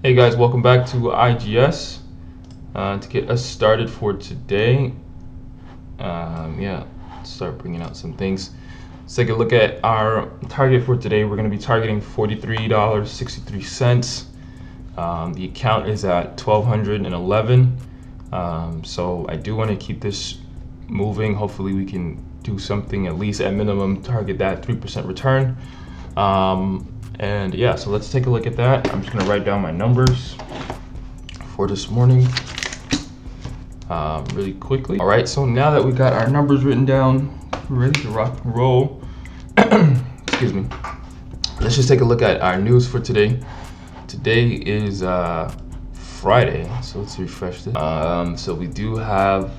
Hey guys, welcome back to IGS. To get us started for today, let's start bringing out some things. Let's take a look at our target for today. We're going to be targeting $43.63. The account is at 1,211. So I do want to keep this moving. Hopefully we can do something, at least at minimum, target that 3% return. So let's take a look at that. I'm just gonna write down my numbers for this morning really quickly. All right, so now that we got our numbers written down, we're ready to rock and roll. Excuse me. Let's just take a look at our news for today. Today is Friday, so let's refresh this. So we do have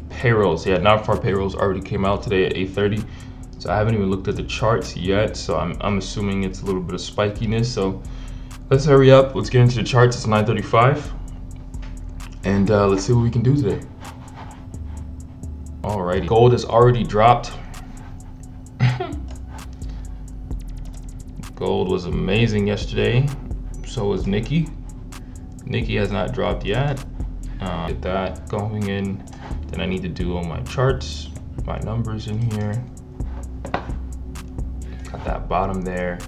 payrolls. Yeah, non-farm payrolls already came out today at 8:30. So I haven't even looked at the charts yet, so I'm assuming it's a little bit of spikiness. So let's hurry up. Let's get into the charts. It's 9:35, and let's see what we can do today. Alrighty, gold has already dropped. Gold was amazing yesterday. So was Nikki. Nikki has not dropped yet. Get that going in. Then I need to do all my charts, my numbers in here. Got that bottom there.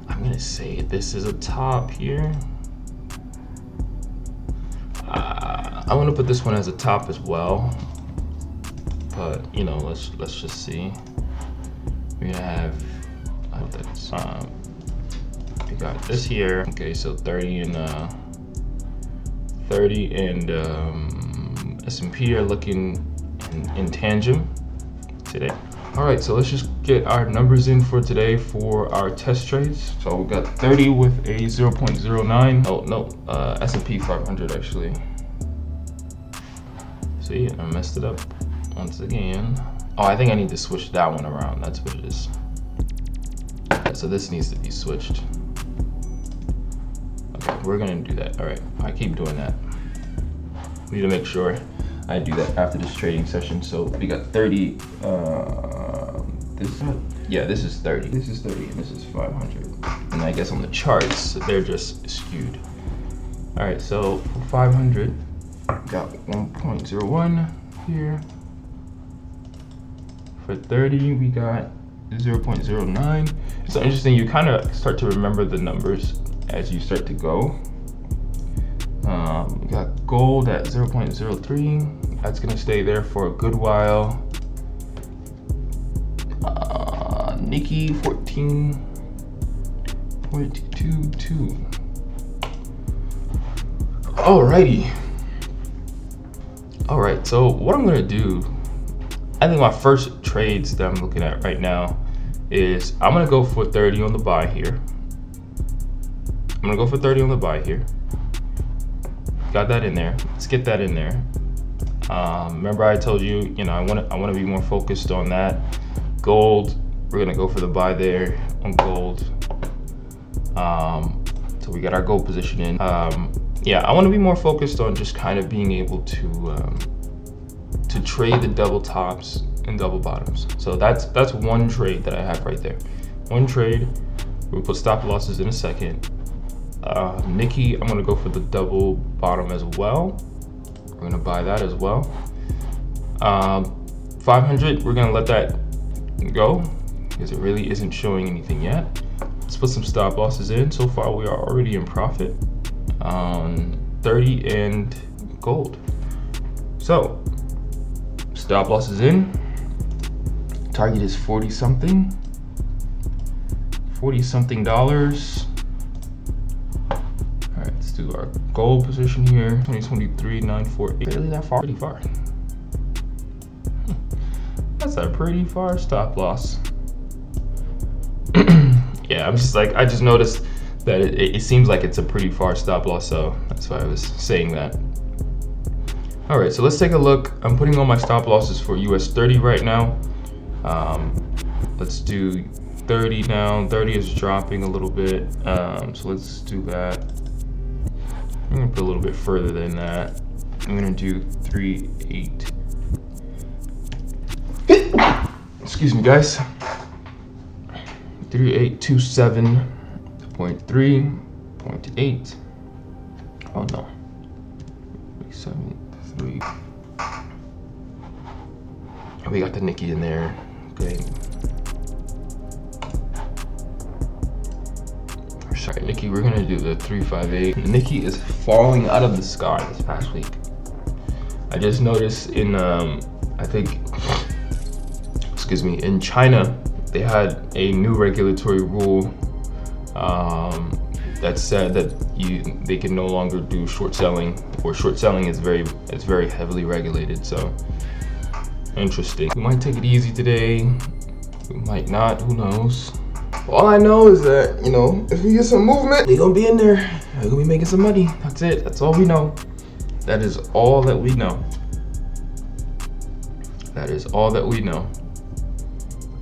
I'm gonna say this is a top here. I want to put this one as a top as well, but you know, let's just see. We have we got this here. Okay, so 30 and S&P are looking in tandem today. All right, so let's just get our numbers in for today for our test trades. So we got 30 with a 0.09. Oh no, S&P 500 actually. See, I messed it up once again. Oh, I think I need to switch that one around. That's what it is. So this needs to be switched. Okay, we're gonna do that. All right, I keep doing that. Need to make sure I do that after this trading session. So we got 30. This is 30. This is 30, and this is 500. And I guess on the charts, they're just skewed. All right, so for 500, got 1.01 here. For 30, we got 0.09. It's so interesting. You kind of start to remember the numbers as you start to go. We got gold at 0.03. That's gonna stay there for a good while. Nikki 14.22. Alrighty. All right, so what I'm gonna do, I think my first trades that I'm looking at right now is I'm gonna go for 30 on the buy here. I'm gonna go for 30 on the buy here. Got that in there. Let's get that in there. Remember I told you, I want to be more focused on that. Gold, we're gonna go for the buy there on gold. So we got our gold position in. I want to be more focused on just kind of being able to trade the double tops and double bottoms. So that's one trade that I have right there. One trade. We'll put stop losses in a second. Nikki, I'm gonna go for the double bottom as well. We're gonna buy that as well. 500, we're gonna let that go because it really isn't showing anything yet. Let's put some stop losses in. So far, we are already in profit on 30 and gold. So stop losses in. Target is 40 something dollars. All right, let's do our gold position here. 2023 948. Really that far? Pretty far. That's a pretty far stop loss. Yeah, I just noticed that it seems like it's a pretty far stop loss, so that's why I was saying that. All right, so let's take a look. I'm putting on my stop losses for US 30 right now. Let's do 30 now. 30 is dropping a little bit, so let's do that. I'm gonna put a little bit further than that. I'm gonna do 3.8. Excuse me, guys. 3827.3. 0.8. Oh no. 73. We got the Nikki in there. Okay. Sorry, Nikki, we're gonna do the 358. The Nikki is falling out of the sky this past week. I just noticed in I think, excuse me, in China, they had a new regulatory rule that said that they can no longer do short selling, or short selling is very heavily regulated. So interesting. We might take it easy today. We might not. Who knows? All I know is that, you know, if we get some movement, they're gonna be in there. They're gonna be making some money. That's it. That's all we know. That is all that we know. That is all that we know.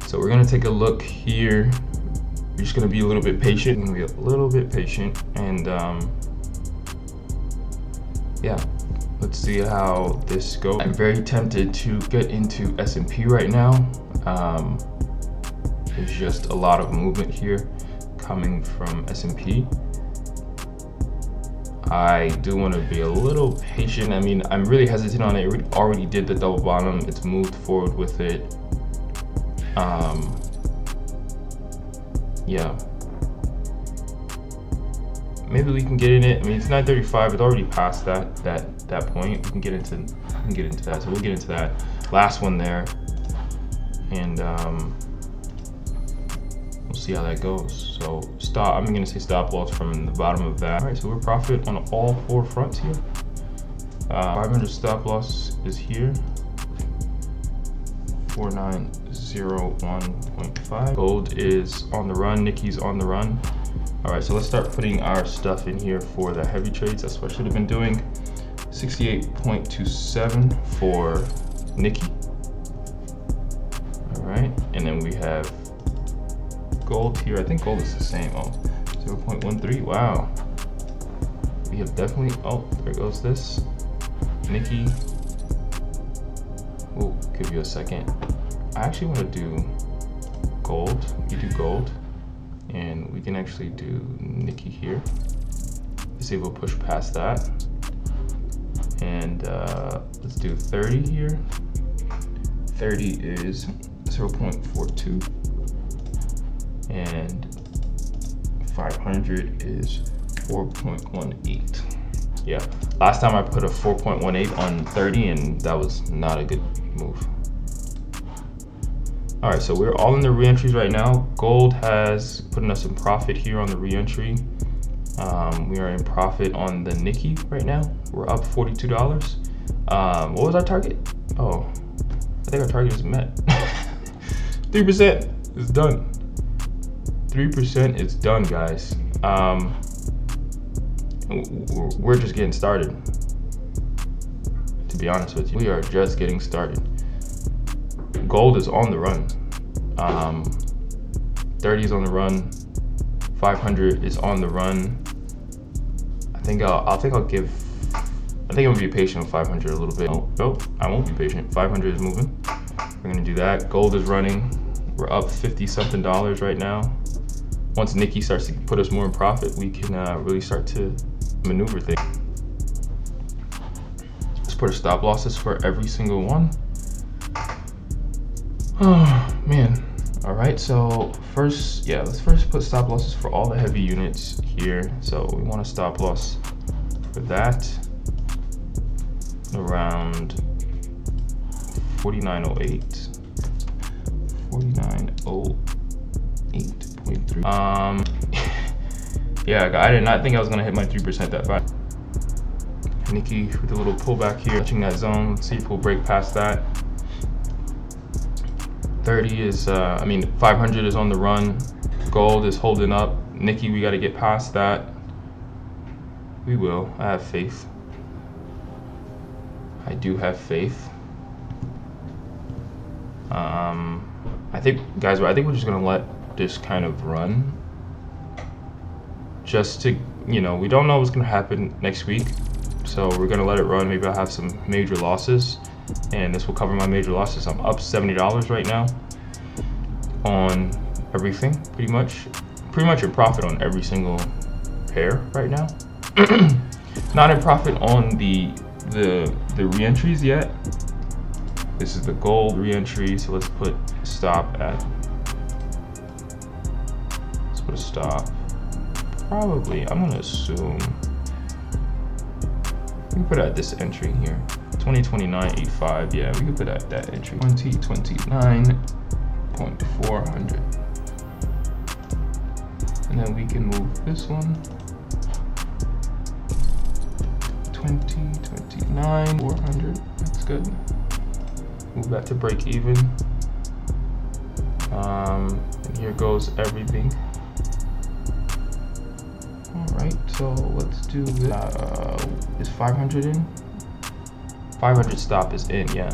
So we're gonna take a look here. We're just gonna be a little bit patient. We're gonna be a little bit patient, and yeah, let's see how this goes. I'm very tempted to get into S&P right now. There's just a lot of movement here coming from S&P. I do want to be a little patient. I mean, I'm really hesitant on it. It already did the double bottom. It's moved forward with it. Yeah. Maybe we can get in it. I mean, it's 9:35. It's already past that point. We can get into that. So we'll get into that last one there, and we'll see how that goes. So I'm gonna say stop loss from the bottom of that. All right, so we're profit on all 4 fronts here. 500 stop loss is here. 4901.5. Gold is on the run. Nikki's on the run. All right, so let's start putting our stuff in here for the heavy trades. That's what I should have been doing. 68.27 for Nikki. All right, and then we have gold here. I think gold is the same. Oh, 0.13. Wow. We have definitely, oh, there goes this. Nikki. We'll give you a second. I actually want to do gold. You do gold, and we can actually do Nikki here. Let's see if we'll push past that. And let's do 30 here. 30 is 0.42. And 500 is 4.18. Yeah, last time I put a 4.18 on 30, and that was not a good move. All right, so we're all in the re-entries right now. Gold has putting us in profit here on the re-entry. We are in profit on the Nikki right now. We're up $42. What was our target? Oh, I think our target is met. 3% is done. 3% is done, guys. We're just getting started. To be honest with you, we are just getting started. Gold is on the run. 30 is on the run. 500 is on the run. I think I'm gonna be patient with 500 a little bit. Oh, nope, I won't be patient. 500 is moving. We're gonna do that. Gold is running. We're up 50 something dollars right now. Once Nikki starts to put us more in profit, we can really start to maneuver things. Let's put our stop losses for every single one. Oh man. All right, so let's first put stop losses for all the heavy units here. So we want a stop loss for that around 4908. 4908.3. Yeah, I did not think I was gonna hit my 3% that fast. Nikki with a little pullback here, touching that zone. Let's see if we'll break past that. 30 is, 500 is on the run. Gold is holding up. Nikki, we got to get past that. We will. I have faith. I do have faith. I think, guys, I think we're just going to let this kind of run. Just to, we don't know what's going to happen next week. So we're going to let it run. Maybe I'll have some major losses, and this will cover my major losses. I'm up $70 right now on everything, pretty much in profit on every single pair right now. Not in profit on the re-entries yet. This is the gold re-entry, so let's put stop at, let's put a stop. Probably, I'm gonna assume, we can put at this entry here. 2029.85, yeah, we can put at that entry. 2029.400. And then we can move this one. 2029.400, that's good. Move that to break even. And here goes everything. All right, so let's do this. Is 500 in? 500 stop is in, yeah.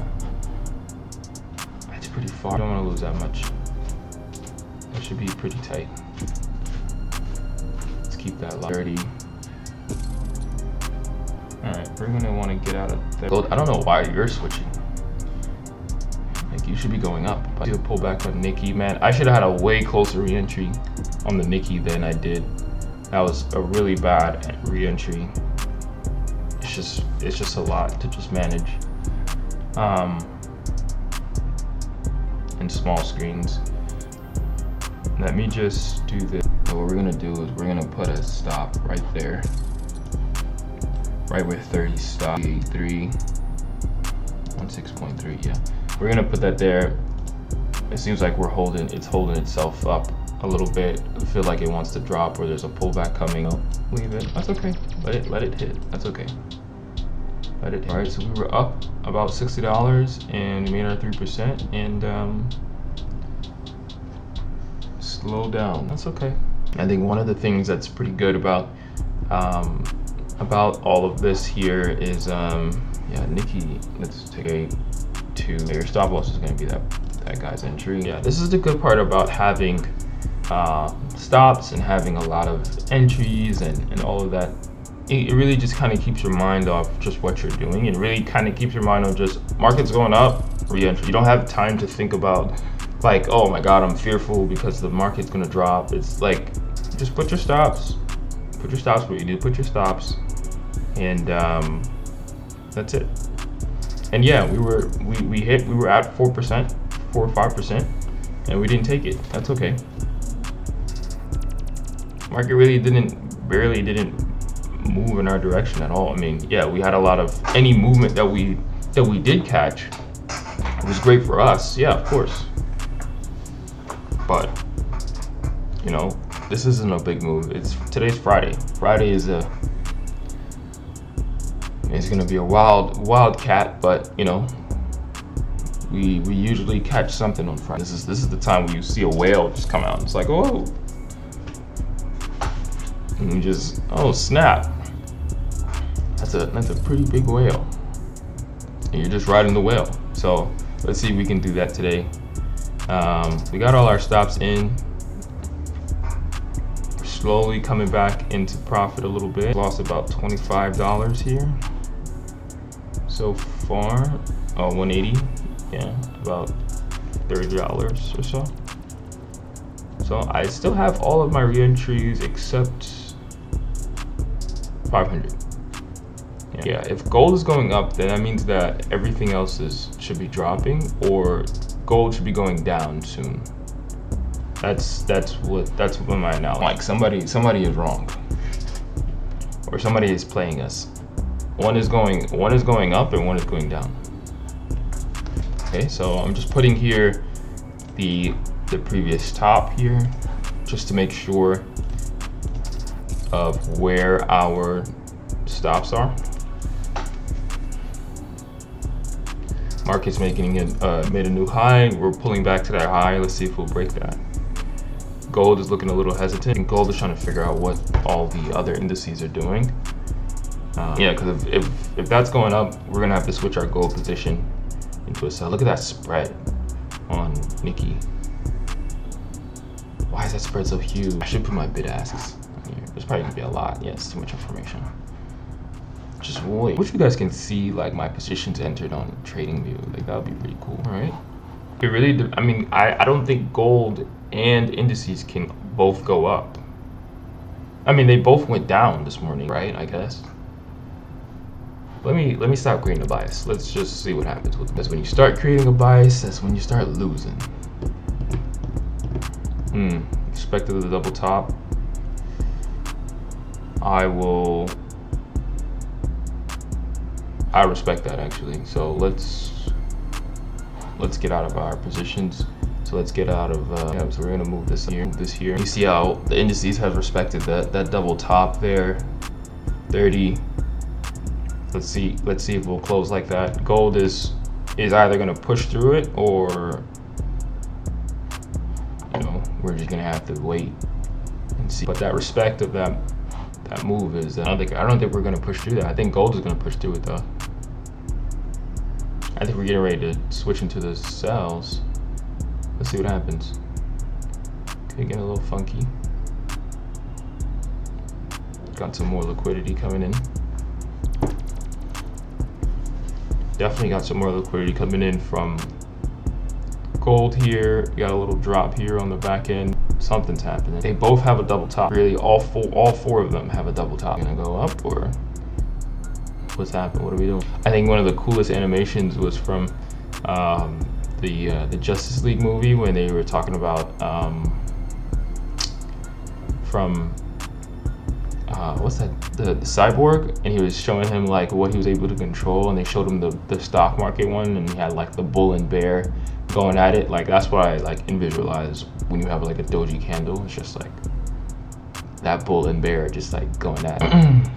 That's pretty far. I don't want to lose that much. That should be pretty tight. Let's keep that 30. All right, we're gonna want to get out of there. I don't know why you're switching. Like, you should be going up. I see the pullback on Nikki, man. I should have had a way closer re-entry on the Nikki than I did. That was a really bad re-entry. It's just a lot to just manage. In small screens. Let me just do this. So what we're gonna do is we're gonna put a stop right there. Right where 30 stop. 3 16.3, yeah. We're gonna put that there. It seems like it's holding itself up a little bit. I feel like it wants to drop or there's a pullback coming. Oh, leave it. That's okay. Let it hit. That's okay. Let it hit. All right, so we were up about $60 and we made our 3% and slow down. That's okay. I think one of the things that's pretty good about all of this here is yeah, Nikki, let's take a 2. Your stop loss is going to be that guy's entry. Yeah, this is the good part about having stops and having a lot of entries and all of that. It really just kind of keeps your mind off just what you're doing. It really kind of keeps your mind on just market's going up, re-entry. You don't have time to think about like, oh my God, I'm fearful because the market's going to drop. It's like, just put your stops. Put your stops where you need to put your stops. And that's it. And yeah, we were at 4%, 4 or 5%, and we didn't take it. That's okay. Market really barely didn't move in our direction at all. I mean, yeah, we had a lot of any movement that we did catch. It was great for us, yeah, of course. But you know, this isn't a big move. Today's Friday. Friday is it's gonna be a wild cat, but you know, we usually catch something on Friday. This is the time where you see a whale just come out. It's like, oh, and we just, oh snap, that's a pretty big whale, and you're just riding the whale. So let's see if we can do that today. We got all our stops in. We're slowly coming back into profit a little bit. Lost about $25 here so far. Oh, 180, yeah, about $30 or so. So I still have all of my re-entries except 500. Yeah, if gold is going up, then that means that everything else should be dropping, or gold should be going down soon. That's what my analogy. Like somebody is wrong, or somebody is playing us. One is going up and one is going down. Okay, so I'm just putting here the previous top here, just to make sure of where our stops are. Market's making it made a new high. We're pulling back to that high. Let's see if we'll break that. Gold is looking a little hesitant, and gold is trying to figure out what all the other indices are doing. Yeah, because if that's going up, we're gonna have to switch our gold position into a sell. Look at that spread on Nikki. Why is that spread so huge? I should put my bid asks here. There's probably gonna be a lot. Yeah, it's too much information. Just wait. Wish you guys can see like my positions entered on TradingView. Like that would be pretty cool, right? It really, I mean, I don't think gold and indices can both go up. I mean, they both went down this morning, right? I guess. Let me stop creating a bias. Let's just see what happens with it. Because when you start creating a bias, that's when you start losing. Expected the double top. I respect that actually. So let's get out of our positions. So let's get out of so we're gonna move this here. You see how the indices have respected that double top there. 30. Let's see if we'll close like that. Gold is either gonna push through it, or we're just gonna have to wait and see. But that respect of that move is I don't think we're gonna push through that. I think gold is gonna push through it though. I think we're getting ready to switch into the sells. Let's see what happens. Okay, getting a little funky. Got some more liquidity coming in. Definitely got some more liquidity coming in from gold here. Got a little drop here on the back end. Something's happening. They both have a double top. Really, all four of them have a double top. Gonna go up, or what's happening? What are we doing? I think one of the coolest animations was from the Justice League movie when they were talking about what's that, the cyborg, and he was showing him like what he was able to control, and they showed him the stock market one, and he had like the bull and bear going at it. Like that's what I like visualize when you have like a doji candle. It's just like that bull and bear just like going at it.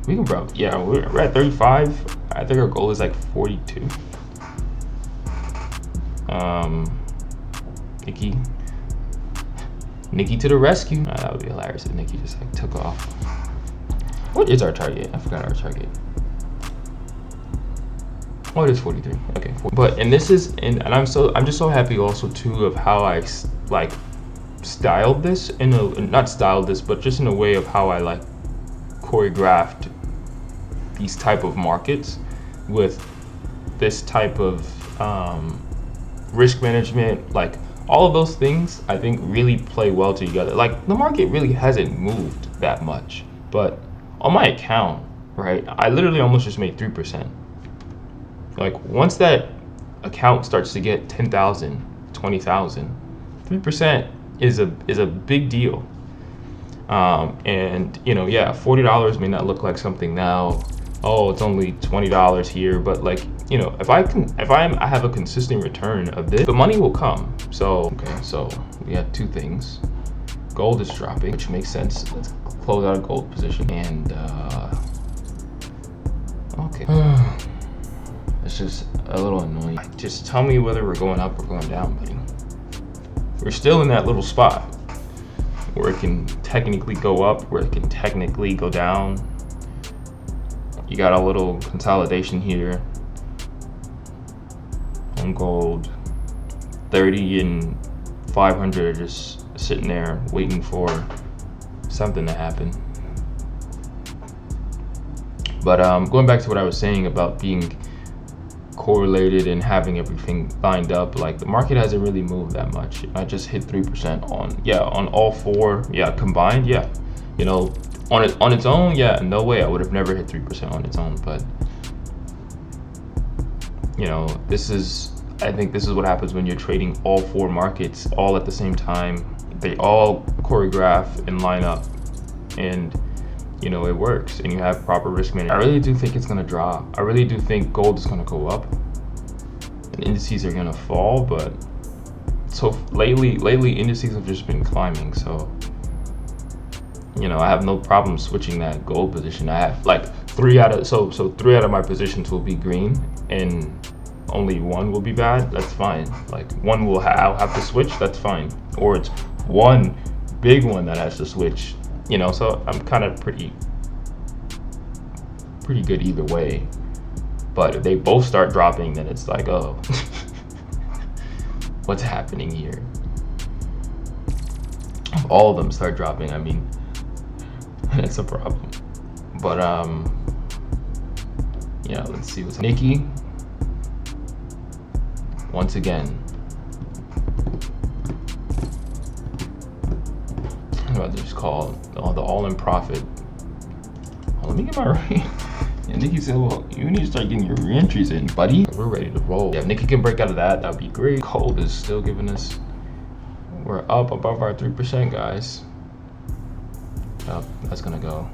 We can probably, yeah, we're at 35. I think our goal is like 42. Nikki to the rescue. That would be hilarious if Nikki just like took off. What is our target? I forgot our target. Oh, it is 43. Okay, but and this is and I'm just so happy also too of how I like styled this not styled this, but just in a way of how I like choreographed these type of markets with this type of risk management. Like all of those things I think really play well together. Like the market really hasn't moved that much, but on my account, right, I literally almost just made 3%. Like once that account starts to get 10,000, 20,000, 3% is a big deal. And yeah, $40 may not look like something now. Oh, it's only $20 here, but like if I have a consistent return of this, the money will come. So okay, so we have two things. Gold is dropping, which makes sense. Let's close out a gold position, and okay. It's just a little annoying. Just tell me whether we're going up or going down, buddy. We're still in that little spot where it can technically go up, where it can technically go down. You got a little consolidation here on gold. 30 and 500 are just sitting there waiting for something to happen. But going back to what I was saying about being correlated and having everything lined up, like the market hasn't really moved that much. I just hit 3% on all four, combined, on its own, no way, I would have never hit 3% on its own. But I think this is what happens when you're trading all four markets all at the same time. They all choreograph and line up, and it works, and you have proper risk management. I really do think it's gonna drop. I really do think gold is gonna go up and indices are gonna fall. But so lately indices have just been climbing. So I have no problem switching that gold position. I have like three out of my positions will be green, and only one will be bad. That's fine. Like one I'll have to switch. That's fine. Or it's one big one that has to switch. So I'm kind of pretty good either way. But if they both start dropping, then it's like, oh, what's happening here? If all of them start dropping, I mean, it's a problem. But let's see what's Nikki. Once again, what it's called, the all-in profit. Oh, let me get my yeah, Nikki said, well, you need to start getting your re-entries in, buddy. We're ready to roll. Yeah, if Nikki can break out of that, that'd be great. Gold is still giving us, we're up above our 3%, guys. Yep, that's gonna go.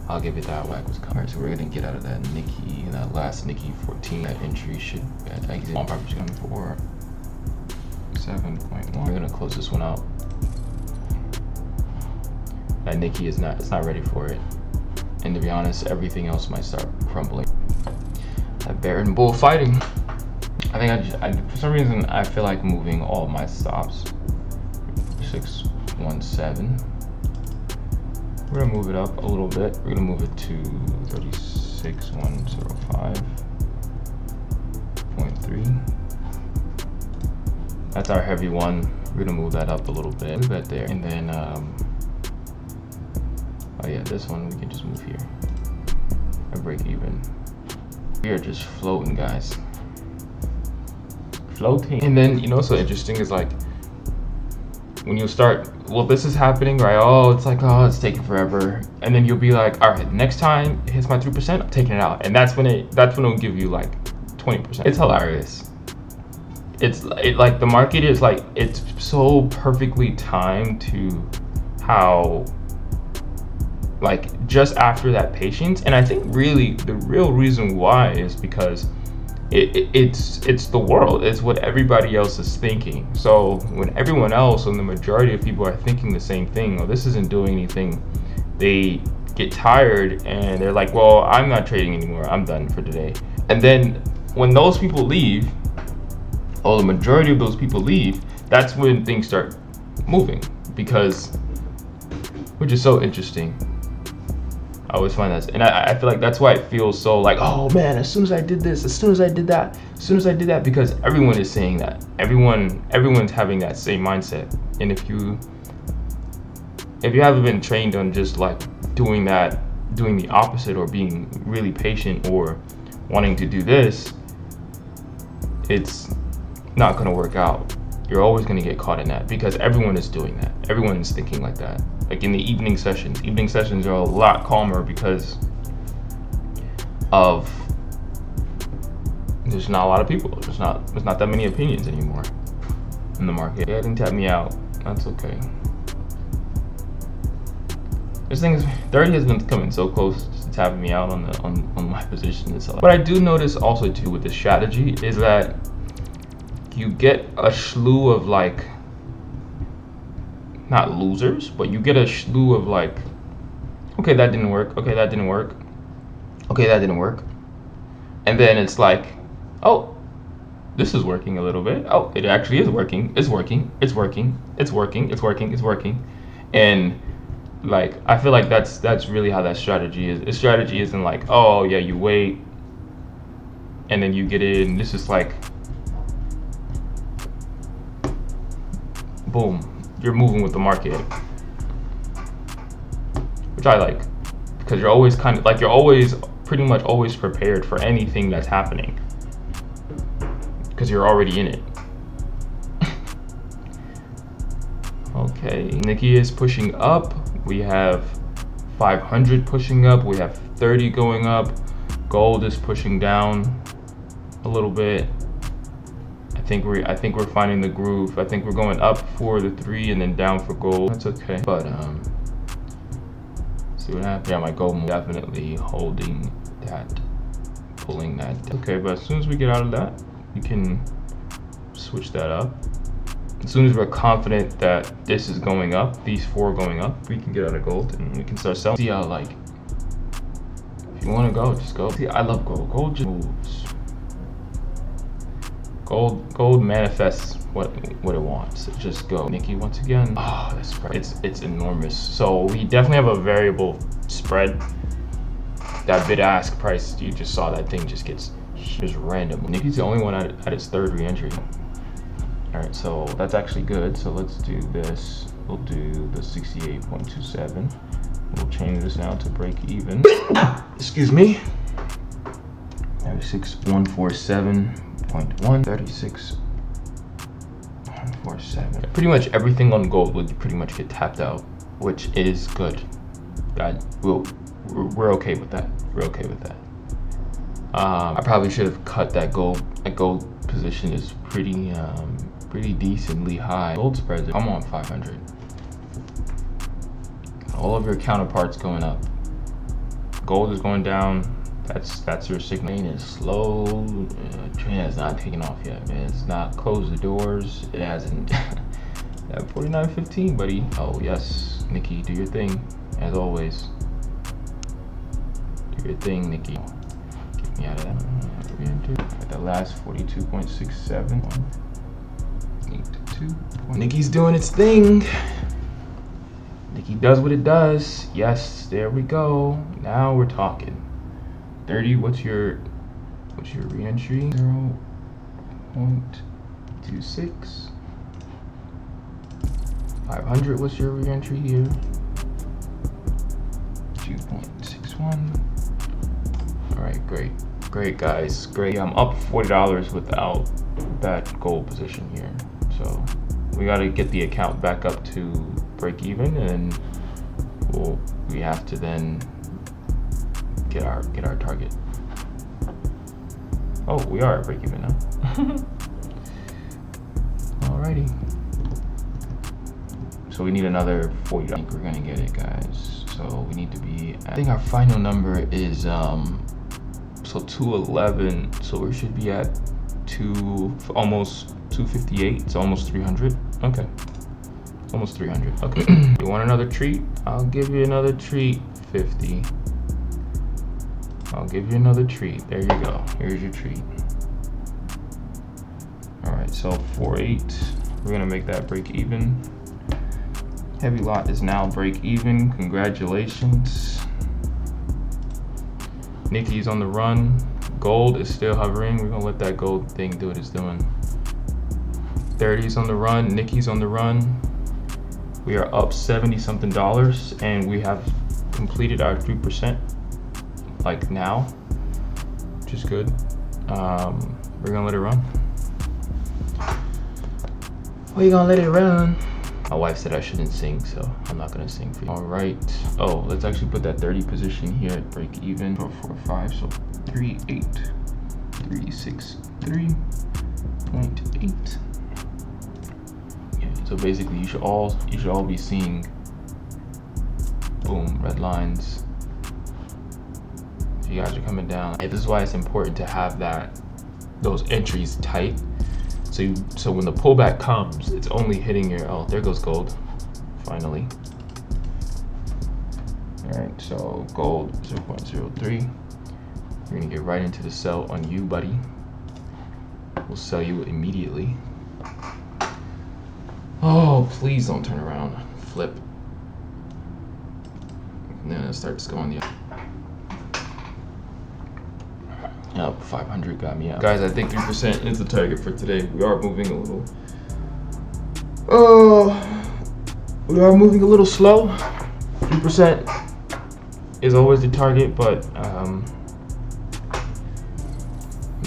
I'll give it that. Whack was coming. So we're gonna get out of that Nikki, that last Nikki 14. That entry should exit on purpose coming for 7.1. We're gonna close this one out. That Nikki is not, it's not ready for it. And to be honest, everything else might start crumbling. That bear and bull fighting. I think for some reason, I feel like moving all my stops. 617. We're gonna move it up a little bit. We're gonna move it to 36105.3. That's our heavy one. We're gonna move that up a little bit. Move that there, and then oh yeah, this one we can just move here and break even. We are just floating, guys. Floating. And then, you know, so interesting is like when you start, well, this is happening, right? Oh, it's like, oh, it's taking forever. And then you'll be like, all right, next time it hits my 3%, I'm taking it out. And that's when it'll give you like 20%. It's hilarious. It's like the market is like, it's so perfectly timed to how, like, just after that patience. And I think really the real reason why is because it's the world. It's what everybody else is thinking. So when everyone else and the majority of people are thinking the same thing, oh, this isn't doing anything, they get tired and they're like, well, I'm not trading anymore, I'm done for today. And then when those people leave, or the majority of those people leave, that's when things start moving, because, which is so interesting. I always find that, and I feel like that's why it feels so like, oh man, as soon as I did this, as soon as I did that, as soon as I did that, because everyone is saying that. Everyone's having that same mindset. And if you haven't been trained on just like doing the opposite, or being really patient, or wanting to do this, it's not gonna work out. You're always gonna get caught in that, because everyone is doing that. Everyone is thinking like that. Like in the evening sessions are a lot calmer because of there's not a lot of people. There's not that many opinions anymore in the market. Yeah, it didn't tap me out. That's okay. This thing is 30 has been coming so close to tapping me out on my position. What I do notice also too with this strategy is that you get a slew of like, not losers, but you get a slew of like, okay, that didn't work. Okay, that didn't work. Okay, that didn't work. And then it's like, oh, this is working a little bit. Oh, it actually is working. It's working. It's working. It's working. It's working. It's working. And like, I feel like that's really how that strategy is. The strategy isn't like, oh yeah, you wait and then you get in. This is like, boom. You're moving with the market, which I like, because you're always pretty much always prepared for anything that's happening, because you're already in it. Okay, Nikki is pushing up. We have 500 pushing up. We have 30 going up. Gold is pushing down a little bit. I think we're finding the groove. I think we're going up for the 3 and then down for gold. That's okay. But see what happens. Yeah, my gold definitely holding that, pulling that. Okay, but as soon as we get out of that, we can switch that up. As soon as we're confident that this is going up, these 4 going up, we can get out of gold and we can start selling. See how, like, if you want to go, just go. See, I love gold. Gold just moves. Gold manifests what it wants. It just go. Nikki once again. Oh, that's right. It's enormous. So we definitely have a variable spread. That bid-ask price, you just saw that thing just gets just random. Nikki's the only one at its 3rd re-entry. All right, so that's actually good. So let's do this. We'll do the 68.27. We'll change this now to break even. Excuse me. 36.147.1, 36.147. 247. Pretty much everything on gold would pretty much get tapped out, which is good. We're okay with that. We're okay with that. I probably should have cut that gold. That gold position is pretty decently high. Gold spreads. I'm on 500. All of your counterparts going up. Gold is going down. That's your signal. Train is slow. Train has not taken off yet, man. It's not closed the doors. It hasn't. At 49.15, buddy. Oh yes, Nikki, do your thing as always. Do your thing, Nikki. Get me out of that. At the last 42.67. 82. Nikki's doing its thing. Nikki does what it does. Yes, there we go. Now we're talking. 30. What's your re-entry? 0.26. 500. What's your re-entry here? 2.61. All right, great guys, great. I'm up $40 without that gold position here, so we got to get the account back up to break even, and we have to then get our target. Oh, we are at break even now. Alrighty. So we need another 40. I think we're gonna get it, guys. So we need to be. I think our final number is so 211. So we should be at almost 258. It's almost 300. Okay. Almost 300. Okay. You want another treat? I'll give you another treat. 50. I'll give you another treat. There you go. Here's your treat. All right. So 48. We're gonna make that break even. Heavy lot is now break even. Congratulations. Nikki's on the run. Gold is still hovering. We're gonna let that gold thing do what it's doing. 30's on the run. Nikki's on the run. We are up 70 something dollars, and we have completed our 3% like now, which is good. We're gonna let it run. We're gonna let it run. My wife said I shouldn't sing, so I'm not gonna sing for you. All right. Oh, let's actually put that 30 position here at break even. 445. So 38363.8. Yeah. So basically, you should all be seeing. Boom, red lines. If you guys are coming down, this is why it's important to have those entries tight. So when the pullback comes, it's only hitting your, oh, there goes gold, finally. All right, so gold 0.03. We're gonna get right into the sell on you, buddy. We'll sell you immediately. Oh, please don't turn around, flip. And then it starts going the other. Yep, 500 got me out. Guys, I think 3% is the target for today. We are moving a little. We are moving a little slow. 3% is always the target, but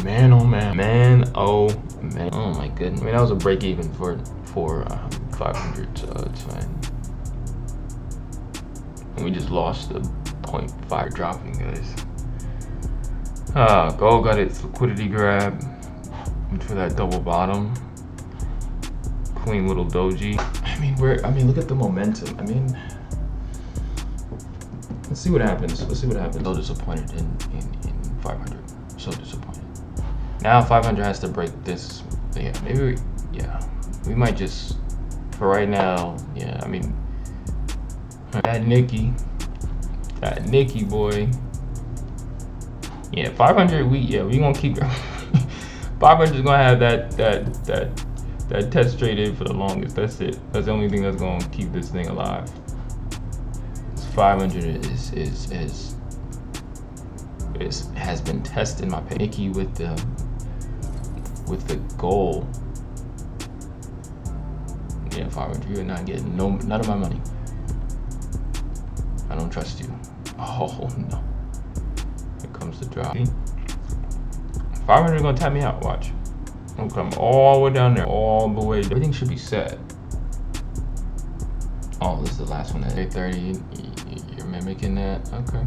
man, oh man, oh my goodness. I mean, that was a break even for 500, so it's fine. And we just lost the 0.5 dropping, guys. Gold got its liquidity grab for that double bottom. Clean little doji. I mean, look at the momentum. I mean, let's see what happens. So disappointed in 500. So disappointed. Now 500 has to break this. Yeah, maybe we might just, for right now, yeah, I mean, that Nikki boy. Yeah, 500. We gonna keep. 500 is gonna have that test trade in for the longest. That's it. That's the only thing that's gonna keep this thing alive. 500 has been testing my pay. Nikki with the goal. Yeah, 500. You're not getting none of my money. I don't trust you. Oh no. Here comes the drop. 500 gonna tap me out. Watch. We'll come all the way down there, all the way. Everything should be set. Oh, this is the last one at 8:30. You're mimicking that. Okay.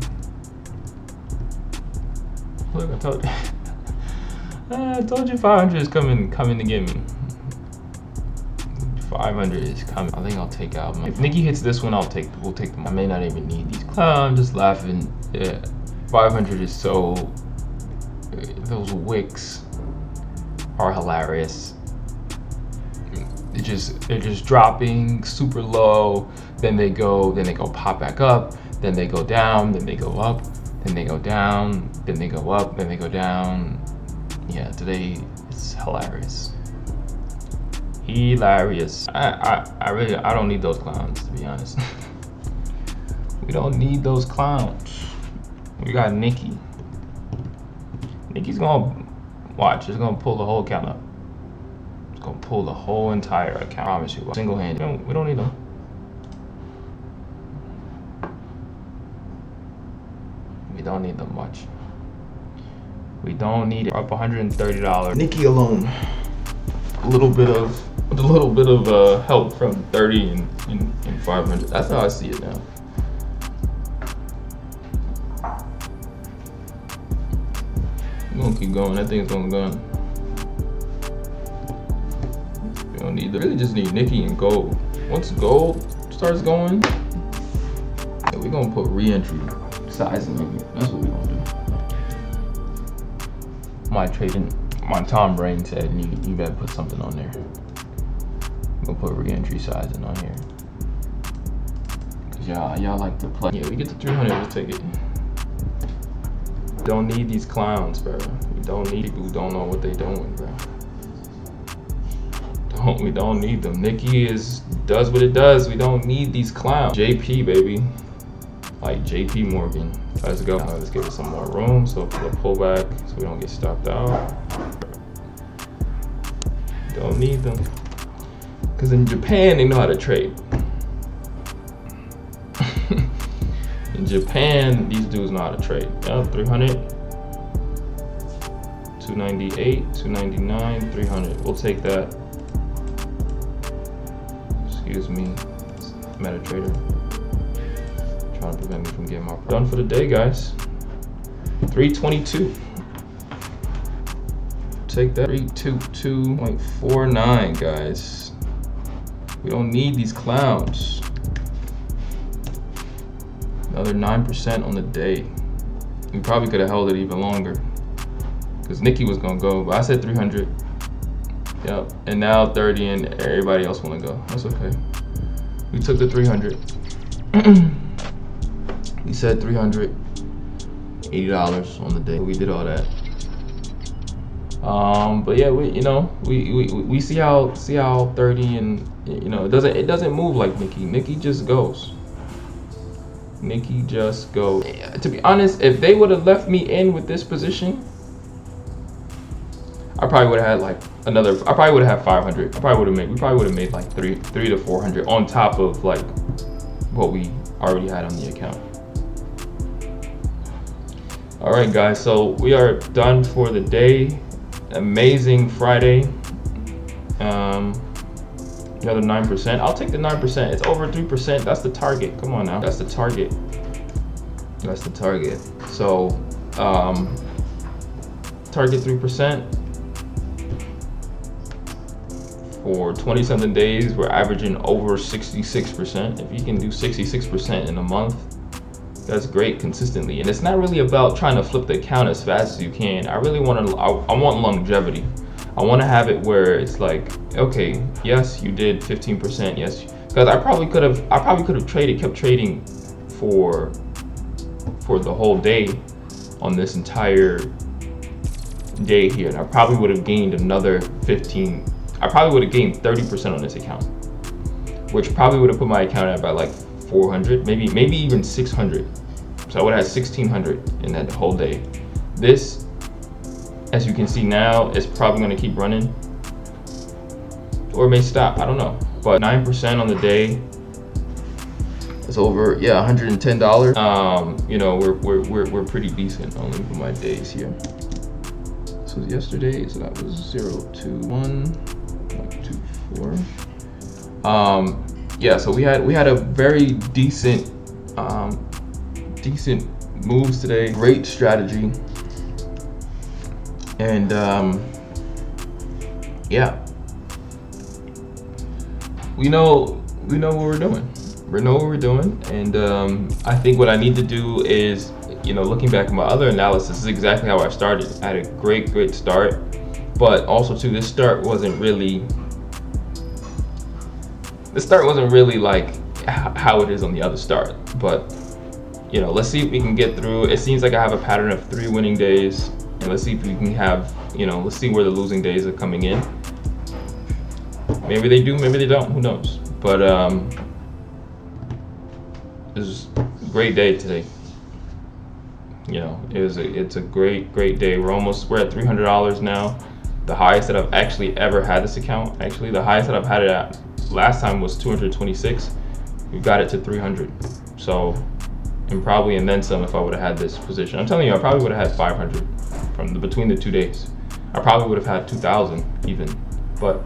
Look, I told you. I told you 500 is coming to get me. 500 is coming. I think I'll take out. If Nikki hits this one, we'll take them. I may not even need these. I'm just laughing. Yeah, 500 is so. Those wicks are hilarious. They're just dropping super low. Then they go pop back up. Then they go down. Then they go up. Then they go down. Then they go up. Then they go down. Yeah, today it's hilarious. Hilarious. I really don't need those clowns, to be honest. We don't need those clowns. We got Nikki. Nikki's gonna watch. It's gonna pull the whole account up. It's gonna pull the whole entire account. I promise you. Single handed. We don't need them. We don't need them much. We don't need it. Up $130. Nikki alone. A little bit of help from 30 and 500. That's how I see it now. We're gonna keep going. That thing's gonna go. We don't need. Really just need Nikki and gold. Once gold starts going, yeah, we're gonna put re-entry sizing in here. That's what we're gonna do. My Tom Brain said you better put something on there. I'm gonna put re-entry sizing on here. Cause y'all like to play. Yeah, we get to 300, we'll take it. Don't need these clowns, bro. We don't need people who don't know what they doing, bro. We don't need them. Nikki does what it does. We don't need these clowns. JP, baby. Like JP Morgan. Let's go. Now let's give it some more room so for the pullback so we don't get stopped out. Don't need them. Because in Japan, they know how to trade. In Japan, these dudes know how to trade. Yeah, 300, 298, 299, 300. We'll take that. Excuse me, MetaTrader. Trying to prevent me from getting my done for the day, guys. 322. Take that. 322.49, guys. We don't need these clowns. Another 9% on the day. We probably could have held it even longer because Nikki was gonna go, but I said 300. Yep, and now 30 and everybody else wanna go. That's okay. We took the 300. We said 300, $80 on the day. We did all that. But yeah, we see how 30 and it doesn't move like Nikki. Nikki just goes. Nikki just goes. To be honest, if they would have left me in with this position, I probably would have had like another. I probably would have had 500. We probably would have made like three to 400 on top of like what we already had on the account. All right, guys. So we are done for the day. Amazing Friday. Another 9%. I'll take the 9%. It's over 3%. That's the target. Come on now. That's the target. That's the target. So, target 3%. For 20 something days, we're averaging over 66%. If you can do 66% in a month, that's great consistently. And it's not really about trying to flip the account as fast as you can. I really want to, I want longevity. I want to have it where it's like, okay, yes, you did 15%, yes, because I probably could have kept trading for the whole day on this entire day here, and I probably would have gained another 15. I probably would have gained 30% on this account, which probably would have put my account at about like 400, maybe even 600. So I would have had 1,600 in that whole day. This, as you can see now, is probably going to keep running, or it may stop. I don't know. But 9% on the day is over, yeah, $110. We're pretty decent. I'll leave my days here. So this was yesterday, so that was 0.21.24. Yeah, so we had a very decent moves today. Great strategy, and yeah, we know what we're doing. We know what we're doing, and I think what I need to do is, looking back at my other analysis, this is exactly how I started. I had a great start, but also too, this start wasn't really like how it is on the other start. But let's see if we can get through. It seems like I have a pattern of 3 winning days, and let's see if we can have, let's see where the losing days are coming in. Maybe they do, maybe they don't, who knows. But it was a great day today. It's a great day. We're at $300 now. The highest that I've actually ever had this account. Actually, the highest that I've had it at last time was 226. We got it to 300. So, and then some if I would have had this position. I'm telling you, I probably would have had 500 between the 2 days. I probably would have had 2,000 even. But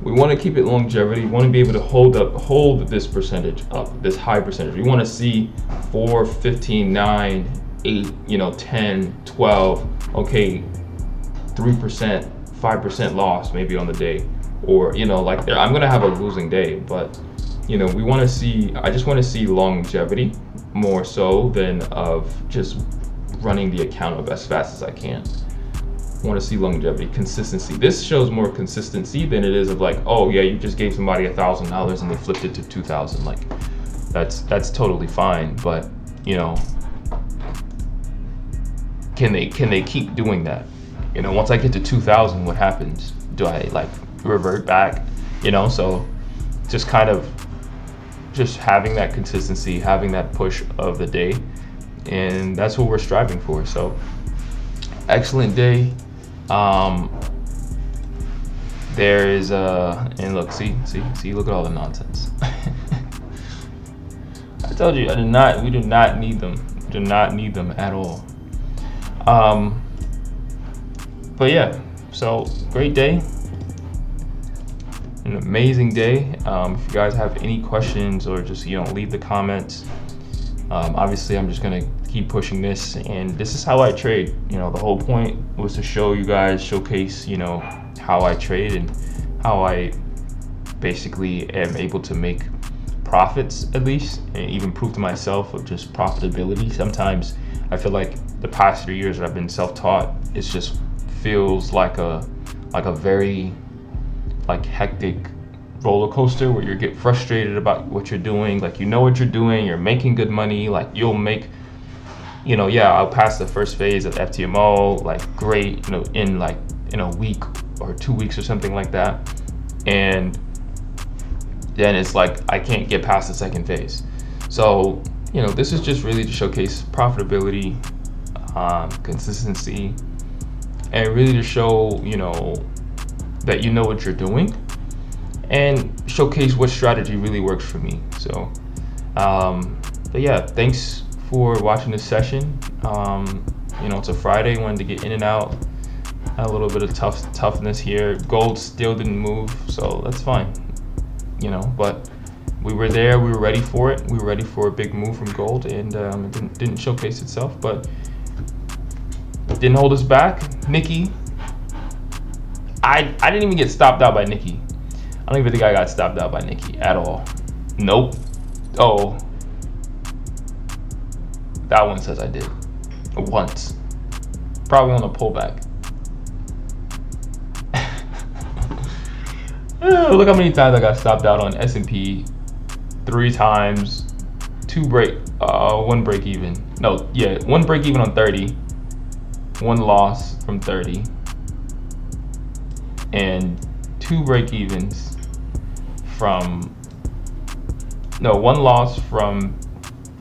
we want to keep it longevity. We want to be able to hold this percentage up, this high percentage. We want to see 4, 15, 9, 8, 10, 12, okay, 3%, 5% loss maybe on the day. Or, like I'm going to have a losing day, but we want to see, I just want to see longevity more so than of just running the account up as fast as I can. I want to see longevity, consistency. This shows more consistency than it is of like, oh yeah, you just gave somebody $1,000 and they flipped it to 2,000. Like that's totally fine, but can they keep doing that? Once I get to 2,000, what happens? Do I like revert back? So just kind of just having that consistency, having that push of the day, and that's what we're striving for. So excellent day. There is and look, see, look at all the nonsense. I told you, we do not need them. Do not need them at all. But yeah, so great day. An amazing day. If you guys have any questions or just leave the comments. Obviously I'm just gonna keep pushing this, and this is how I trade. The whole point was to show you guys, showcase how I trade and how I basically am able to make profits, at least, and even prove to myself of just profitability. Sometimes I feel like the past 3 years that I've been self-taught, it just feels like a very hectic roller coaster where you get frustrated about what you're doing. Like what you're doing, you're making good money, like you'll make I'll pass the first phase of FTMO like great, in a week or 2 weeks or something like that, and then it's like I can't get past the second phase. So this is just really to showcase profitability, consistency, and really to show that what you're doing, and showcase what strategy really works for me. So but yeah, thanks for watching this session. It's a Friday, wanted to get in and out. Had a little bit of toughness here. Gold still didn't move, so that's fine. But we were there, we were ready for it. We were ready for a big move from gold, and it didn't showcase itself, but didn't hold us back. Nikki, I didn't even get stopped out by Nikki. I don't even think I got stopped out by Nikki at all. Nope. Oh, that one says I did once, probably on a pullback. Look how many times I got stopped out on S&P. 3 times, 1 break even. No, yeah, 1 break even on 30, 1 loss from 30, and 2 break evens from, no, 1 loss from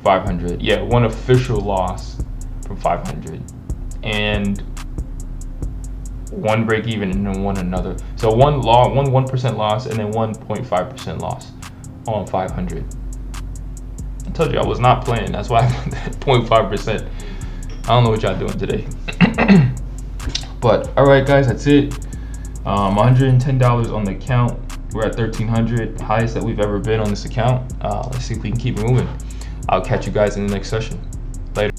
500. Yeah, 1 official loss from 500, and 1 break even, and then 1 another. So 1% loss, and then 1.5% loss on 500. I told you I was not playing. That's why I put that 0.5%. I don't know what y'all doing today. But all right, guys, that's it. $110 on the account. We're at 1,300, highest that we've ever been on this account. Let's see if we can keep moving. I'll catch you guys in the next session. Later.